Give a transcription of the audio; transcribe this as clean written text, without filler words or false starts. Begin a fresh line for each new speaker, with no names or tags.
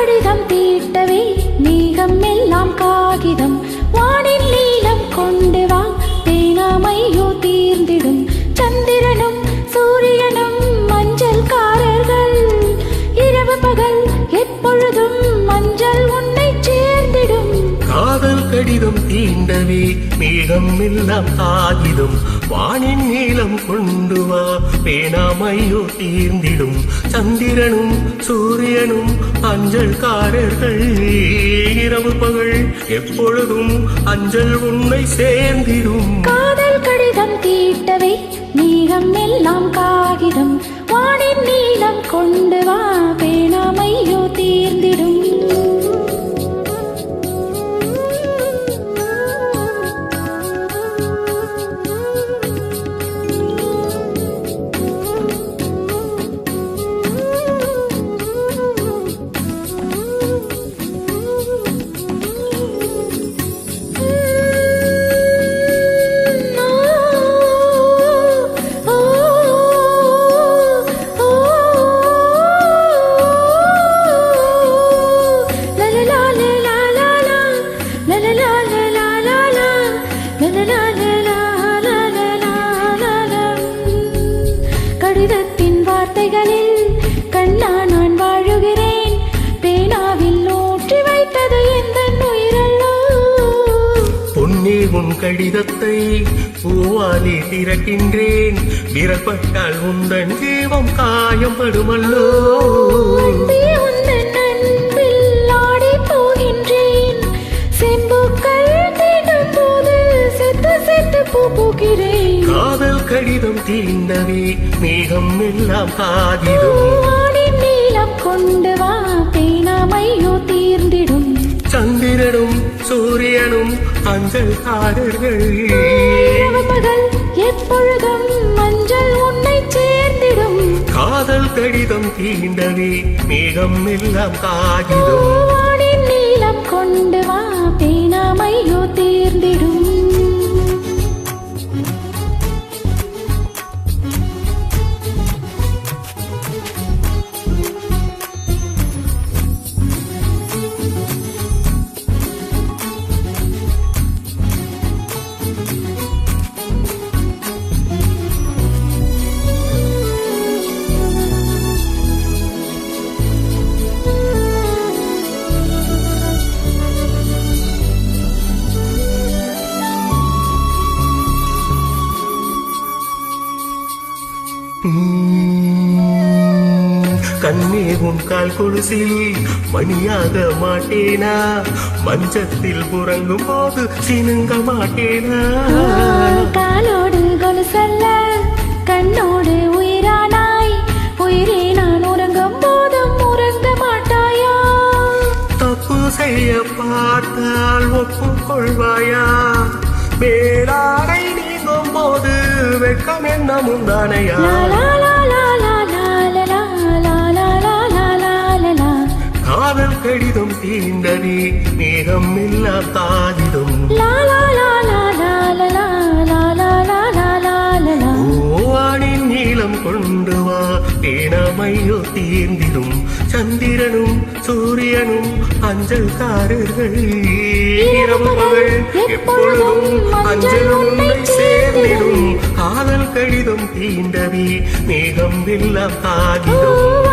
கடிதம் தீட்டவே மேகம் எல்லாம் காகிதம் வானில் நீலம் கொண்டு வா பேணாமையோ தீர்ந்திடும் சந்திரனும் சூரியனும் மஞ்சள்காரர்கள் இரவு பகல் எப்பொழுதும் மஞ்சள் உன்னை சேர்ந்திடும்
காதல் கடிதம் தீண்டவே மேகம் எல்லாம் காகிதம் வானின் நீளம் கொண்டு வா பேணாமையோ தீர்ந்திடும் சந்திரனும் சூரியனும் அஞ்சல்காரர்கள் இரவு பகல் எப்பொழுதும் அஞ்சல் உன்னை சேர்ந்திடும்
காதல் கடிதம் தீட்டவே மேகம் எல்லாம் காகிதம் வானின் நீளம் கொண்டு வா பேணாமையோ தீர்ந்திடும் கடிதத்தின் வார்த்தைகளில் கண்ணா நான் வாழுகிறேன் பேனாவில் ஊற்றி வைத்தது எந்த உயிரல்லோ
பொன்னே உன் கடிதத்தை பூவாலே திறக்கின்றேன் விரப்பட்டால் உந்தன் ஜீவம் காயப்படுமல்லோ காதல் கடிதம் தீண்டவே மேகம் எல்லாம் காகிதம்
நீளம் கொண்டு வா பேணாமையோ தீர்ந்திடும்
சந்திரனும் சூரியனும் அஞ்சல்காரர்கள்
பகல் எப்பொழுதும் மஞ்சள் உன்னை சேர்ந்திடும்
காதல் கடிதம் தீண்டவே மேகம் எல்லாம் காகிதம்
நீளம் கொண்டு வா பேணாமையோ தீர்ந்திடும்
கண்ணே உன் கால் கொலுசில் மணியாக மாட்டேனா மஞ்சத்தில் புறங்கும் போது சினுங்க மாட்டேனா
காலோடு கொலுசல்ல கண்ணோடு உயிரானாய் உயிரே நான் உறங்கும் போதும் உறங்க மாட்டாயா
தப்பு செய்ய பார்த்தால் ஒப்புக்கொள்வாயா வேளாணை நீங்கும் போது வெட்கம் என்ன முந்தானையா காதல் கடிதம் தீண்டவே மேகம் இல்லா காகிதம் வானின் நீளம் கொண்டு வா பேணாமையோ தீர்ந்திடும் சந்திரனும் சூரியனும் அஞ்சல்காரர்கள் இரவு பகல் எப்பொழுதும் அஞ்சல் உன்னை சேர்ந்திடும் காதல் கடிதம் தீண்டவே மேகம் இல்லா காகிதம்